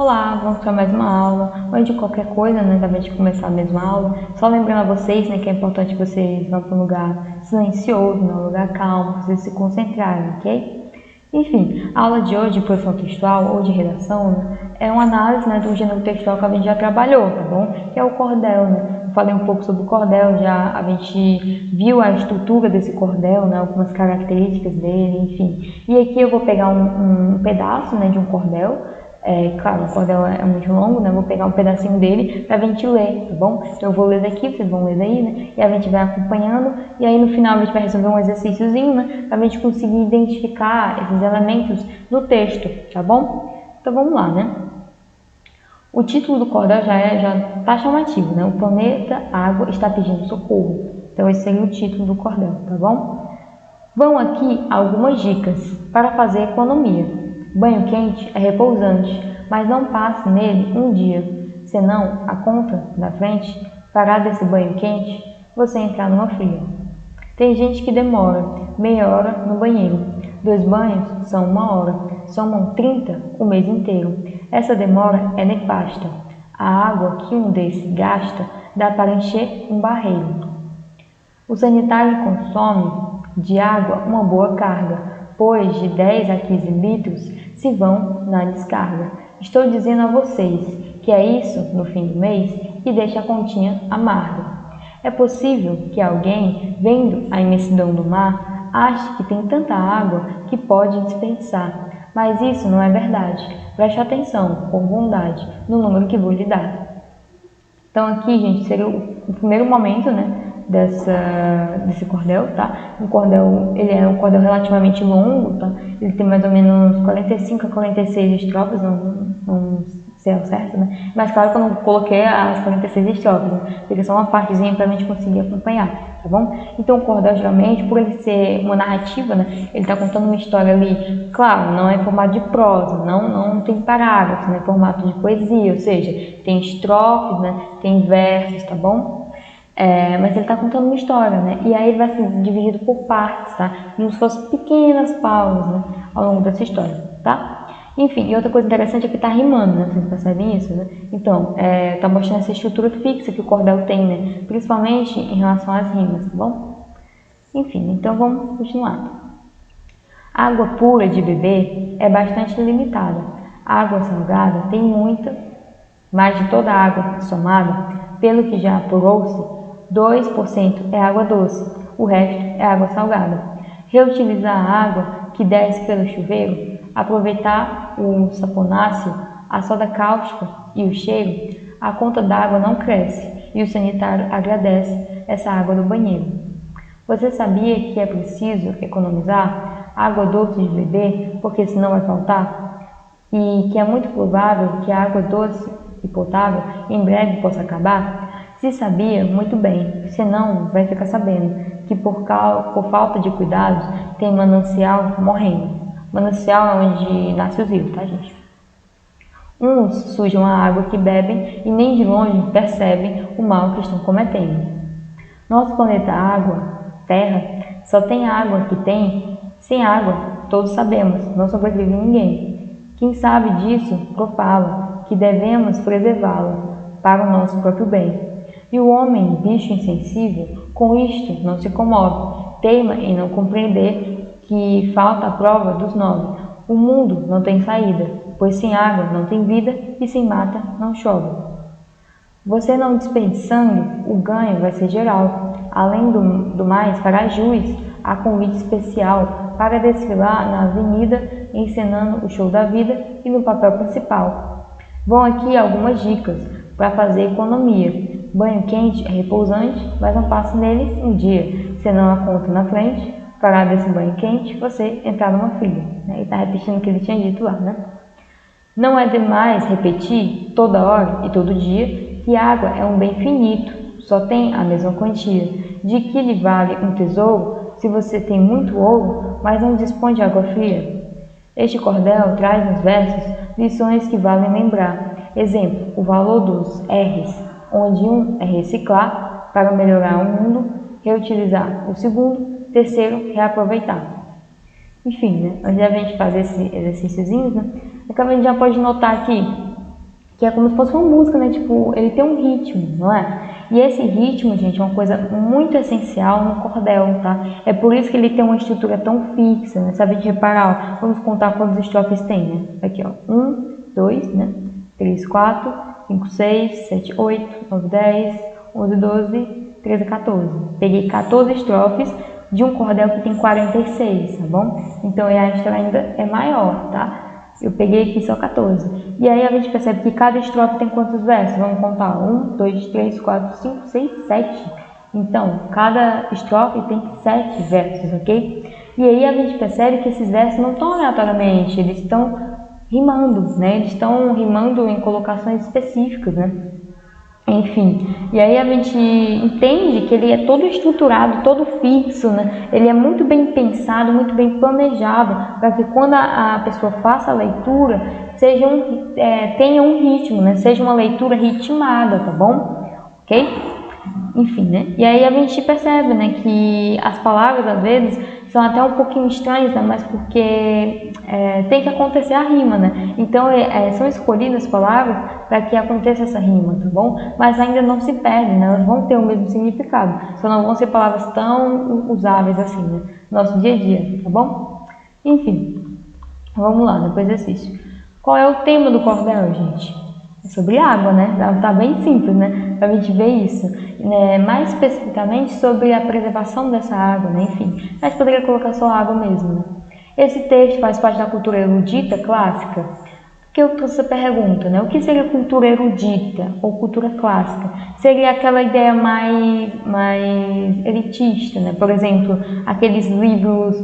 Olá, vamos para mais uma aula. Antes de qualquer coisa, né, antes de começar a mesma aula, só lembrando a vocês, né, que é importante vocês vão para um lugar silencioso, um lugar calmo, para vocês se concentrarem, ok? Enfim, a aula de hoje de produção textual ou de redação, né, é uma análise, né, do gênero textual que a gente já trabalhou, tá bom? Que é o cordel, né? Eu falei um pouco sobre o cordel, já a gente viu a estrutura desse cordel, né, algumas características dele, enfim. E aqui eu vou pegar um pedaço, né, de um cordel. Claro, o cordel é muito longo, né? Vou pegar um pedacinho dele para a gente ler, tá bom? Então eu vou ler daqui, vocês vão ler daí, né? E a gente vai acompanhando, e aí no final a gente vai resolver um exercíciozinho, né? Para a gente conseguir identificar esses elementos no texto, tá bom? Então vamos lá, né? O título do cordel já tá chamativo, né? O planeta Água está pedindo socorro. Então esse seria o título do cordel, tá bom? Vão aqui algumas dicas para fazer economia. Banho quente é repousante, mas não passe nele um dia, senão a conta da frente, parar desse banho quente, você entrar numa fria. Tem gente que demora meia hora no banheiro, 2 banhos são 1 hora, somam 30 o mês inteiro. Essa demora é nefasta. A água que um desse gasta dá para encher um barreiro. O sanitário consome de água uma boa carga, pois de 10 a 15 litros se vão na descarga. Estou dizendo a vocês que é isso no fim do mês que deixa a continha amarga. É possível que alguém, vendo a imensidão do mar, ache que tem tanta água que pode desperdiçar, mas isso não é verdade. Preste atenção, por bondade, no número que vou lhe dar. Então aqui, gente, seria o primeiro momento, né, desse cordel, tá? Ele é um cordel relativamente longo, tá? Ele tem mais ou menos 45 a 46 estrofes, não sei ao certo, né? Mas claro que eu não coloquei as 46 estrofes, né? Fica só uma partezinha pra gente conseguir acompanhar, tá bom? Então o cordel, geralmente, por ele ser uma narrativa, né? Ele tá contando uma história ali, claro, não é em formato de prosa, não tem parágrafos, né? Formato de poesia, ou seja, tem estrofes, né? Tem versos, tá bom? Mas ele está contando uma história, né? E aí ele vai ser dividido por partes, tá? Como se fossem pequenas pausas, né? Ao longo dessa história, tá? Enfim, e outra coisa interessante é que está rimando, né? Vocês percebem isso, né? Então, tá mostrando essa estrutura fixa que o cordel tem, né? Principalmente em relação às rimas, tá bom? Enfim, então vamos continuar. A água pura de beber é bastante limitada. A água salgada tem muita, mas de toda a água somada, pelo que já apurou-se, 2% é água doce, o resto é água salgada. Reutilizar a água que desce pelo chuveiro, aproveitar o saponáceo, a soda cáustica e o cheiro, a conta d'água não cresce e o sanitário agradece essa água do banheiro. Você sabia que é preciso economizar água doce de beber, porque senão vai faltar? E que é muito provável que a água doce e potável em breve possa acabar? Se sabia, muito bem, senão vai ficar sabendo que por falta de cuidados tem manancial morrendo. Manancial é onde nasce os rios, tá, gente? Uns sujam a água que bebem e nem de longe percebem o mal que estão cometendo. Nosso planeta água, Terra, só tem a água que tem. Sem água, todos sabemos, não sobrevive ninguém. Quem sabe disso, propala, que devemos preservá-la para o nosso próprio bem. E o homem, bicho insensível, com isto não se comove, teima em não compreender que falta a prova dos 9. O mundo não tem saída, pois sem água não tem vida e sem mata não chove. Você não desperdiçando, o ganho vai ser geral. Além do mais, fará jus a convite especial para desfilar na avenida, encenando o show da vida e no papel principal. Vão aqui algumas dicas para fazer economia. Banho quente é repousante, mas não passe nele um dia, senão a conta na frente, parar desse banho quente, você entrar numa fria. Ele está repetindo o que ele tinha dito lá, né? Não é demais repetir toda hora e todo dia que água é um bem finito, só tem a mesma quantia. De que lhe vale um tesouro se você tem muito ouro, mas não dispõe de água fria? Este cordel traz nos versos lições que valem lembrar. Exemplo, o valor dos R's, onde um é reciclar para melhorar o mundo, reutilizar o segundo, terceiro, reaproveitar. Enfim, né? Antes de a gente fazer esse exercíciozinho, né? A gente já pode notar aqui que é como se fosse uma música, né? Tipo, ele tem um ritmo, não é? E esse ritmo, gente, é uma coisa muito essencial no cordel, tá? É por isso que ele tem uma estrutura tão fixa, né? Se a gente reparar, ó, vamos contar quantas estrofes tem, né? Aqui, ó. 1, 2, né? 3, 4, 5, 6, 7, 8, 9, 10, 11, 12, 13, 14. Peguei 14 estrofes de um cordel que tem 46, tá bom? Então a extra ainda é maior, tá? Eu peguei aqui só 14. E aí a gente percebe que cada estrofe tem quantos versos? Vamos contar. 1, 2, 3, 4, 5, 6, 7. Então, cada estrofe tem 7 versos, ok? E aí a gente percebe que esses versos não estão aleatoriamente, eles estão rimando, né? Eles estão rimando em colocações específicas, né? Enfim, e aí a gente entende que ele é todo estruturado, todo fixo, né? Ele é muito bem pensado, muito bem planejado, para que quando a pessoa faça a leitura, tenha um ritmo, né? Seja uma leitura ritmada, tá bom? Ok? Enfim, né? E aí a gente percebe, né, que as palavras, às vezes, são até um pouquinho estranhas, né? Mas porque tem que acontecer a rima, né? Então, são escolhidas palavras para que aconteça essa rima, tá bom? Mas ainda não se perdem, né? Elas vão ter o mesmo significado, só não vão ser palavras tão usáveis assim, né? No nosso dia a dia, tá bom? Enfim, vamos lá, no exercício. Qual é o tema do cordel, gente? É sobre água, né? Tá bem simples, né? Pra gente ver isso. Mais especificamente sobre a preservação dessa água, né? Enfim, mas poderia colocar só água mesmo, né? Esse texto faz parte da cultura erudita clássica. Que eu trouxe essa pergunta, né? O que seria cultura erudita ou cultura clássica? Seria aquela ideia mais elitista, né? Por exemplo, aqueles livros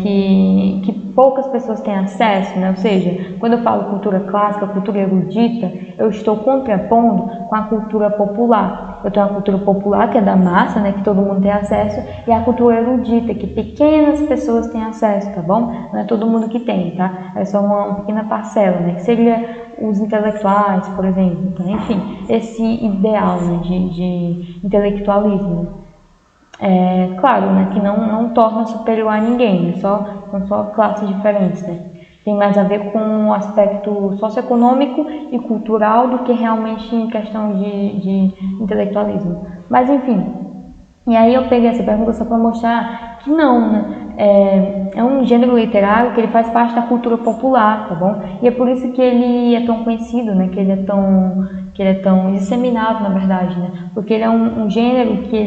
que poucas pessoas têm acesso, né? Ou seja, quando eu falo cultura clássica, cultura erudita, eu estou contrapondo com a cultura popular. Eu tenho a cultura popular, que é da massa, né? Que todo mundo tem acesso, e a cultura erudita, que pequenas pessoas têm acesso, tá bom? Não é todo mundo que tem, tá? É só uma pequena parcela, né? Que seria os intelectuais, por exemplo, tá? Enfim, esse ideal, né? de intelectualismo. Claro, né, que não torna superior a ninguém, né, são só classes diferentes, né. Tem mais a ver com o aspecto socioeconômico e cultural do que realmente em questão de intelectualismo. Mas enfim, e aí eu peguei essa pergunta só para mostrar que não, né, é um gênero literário que ele faz parte da cultura popular, tá bom? E é por isso que ele é tão conhecido, né, que ele é tão disseminado, na verdade, né, porque ele é um gênero que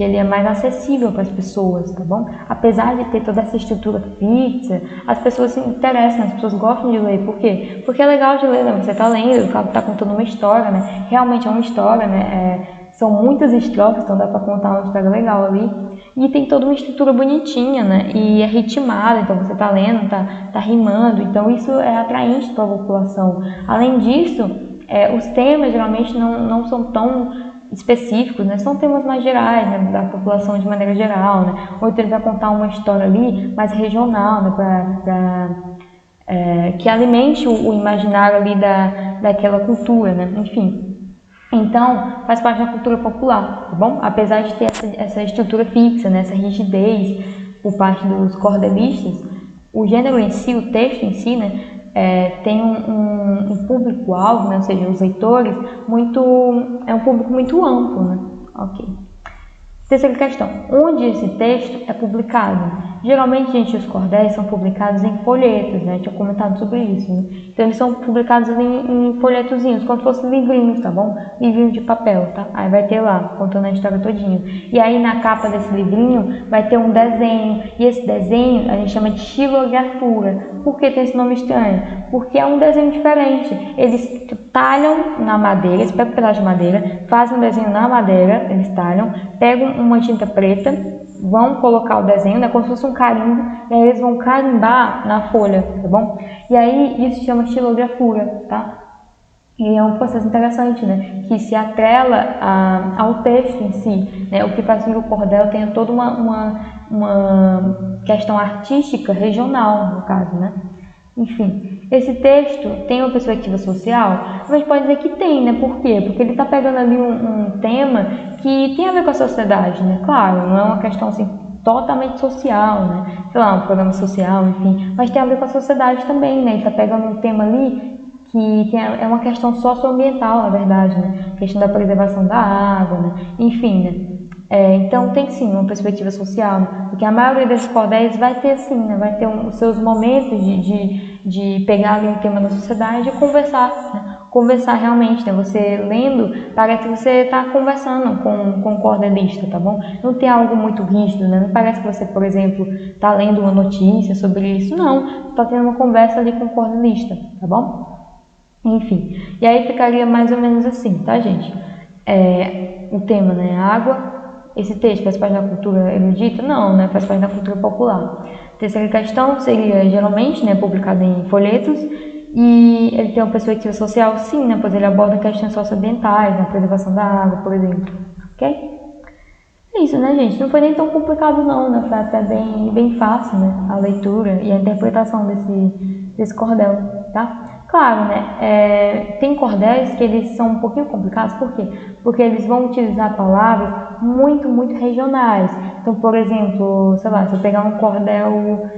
ele é mais acessível para as pessoas, tá bom? Apesar de ter toda essa estrutura fixa, as pessoas se interessam, as pessoas gostam de ler. Por quê? Porque é legal de ler, né? Você está lendo, o cara está contando uma história, né? Realmente é uma história, né? São muitas estrofes, então dá para contar uma história legal ali. E tem toda uma estrutura bonitinha, né? E é ritmada, então você está lendo, tá rimando, então isso é atraente para a população. Além disso, os temas geralmente não são tão específicos, né? São temas mais gerais, né? Da população de maneira geral, né? Ou então ele vai contar uma história ali mais regional, né? Que alimente o imaginário ali daquela cultura, né? Enfim. Então, faz parte da cultura popular, tá bom? Apesar de ter essa estrutura fixa, né? Essa rigidez por parte dos cordelistas, o gênero em si, o texto em si, né? Tem um público-alvo, né? Ou seja, os leitores, é um público muito amplo, né? Ok. Terceira questão, onde esse texto é publicado? Geralmente, gente, os cordéis são publicados em folhetos, né? Eu tinha comentado sobre isso, né? Então, eles são publicados em folhetozinhos, como se fossem livrinhos, tá bom? Livrinho de papel, tá? Aí vai ter lá, contando a história todinha. E aí, na capa desse livrinho, vai ter um desenho. E esse desenho, a gente chama de xilografura. Por que tem esse nome estranho? Porque é um desenho diferente. Eles talham na madeira, eles pegam um pedaço de madeira, fazem um desenho na madeira, eles talham, pegam uma tinta preta, vão colocar o desenho, né, como se fosse um carimbo, e aí eles vão carimbar na folha, tá bom? E aí isso se chama xilografura, tá? E é um processo interessante, né, que se atrela ao texto em si, né, o que faz com que o cordel tenha toda uma questão artística regional, no caso, né? Enfim, esse texto tem uma perspectiva social? A gente pode dizer que tem, né? Por quê? Porque ele está pegando ali um tema que tem a ver com a sociedade, né? Claro, não é uma questão assim totalmente social, né? Sei lá, um programa social, enfim, mas tem a ver com a sociedade também, né? Ele está pegando um tema ali é uma questão socioambiental, na verdade, né? A questão da preservação da água, né? Enfim, né? Então tem sim uma perspectiva social, né? Porque a maioria desses cordéis vai ter sim, né? Vai ter os seus momentos de pegar ali um tema da sociedade e conversar, né? Conversar realmente, né? Você lendo, parece que você está conversando com o cordelista, tá bom? Não tem algo muito rígido, né? Não parece que você, por exemplo, está lendo uma notícia sobre isso, não. Está tendo uma conversa ali com o cordelista, tá bom? Enfim, e aí ficaria mais ou menos assim, tá, gente? O tema, né? Água. Esse texto faz parte da cultura erudita? Não, né? Faz parte da cultura popular. Terceira questão seria, geralmente, né, publicado em folhetos. E ele tem uma perspectiva social? Sim, né? Pois ele aborda questões socioambientais, né? Preservação da água, por exemplo. Ok? É isso, né, gente? Não foi nem tão complicado, não, né? Foi até bem fácil, né? A leitura e a interpretação desse cordel, tá? Claro, né? Tem cordéis que eles são um pouquinho complicados, por quê? Porque eles vão utilizar palavras muito regionais. Então, por exemplo, sei lá, se eu pegar um cordel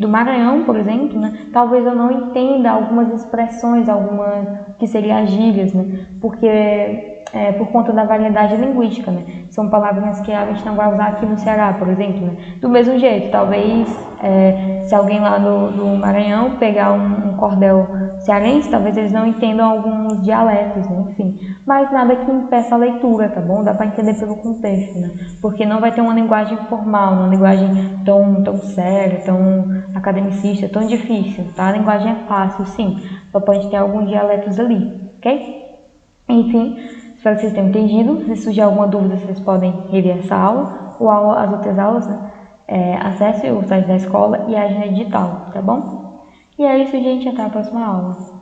do Maranhão, por exemplo, né? Talvez eu não entenda algumas expressões, algumas que seriam as gírias, né? Porque por conta da variedade linguística, né? São palavrinhas que a gente não vai usar aqui no Ceará, por exemplo, né? Do mesmo jeito, talvez se alguém lá do Maranhão pegar um cordel cearense, talvez eles não entendam alguns dialetos, né? Enfim. Mas nada que impeça a leitura, tá bom? Dá para entender pelo contexto, né? Porque não vai ter uma linguagem formal, uma linguagem tão séria, tão academicista, tão difícil, tá? A linguagem é fácil, sim. Só pode ter alguns dialetos ali, ok? Enfim, espero que vocês tenham entendido. Se surgir alguma dúvida, vocês podem rever essa aula ou as outras aulas, né? Acesse o site da escola e a agenda digital, tá bom? E é isso, gente. Até a próxima aula.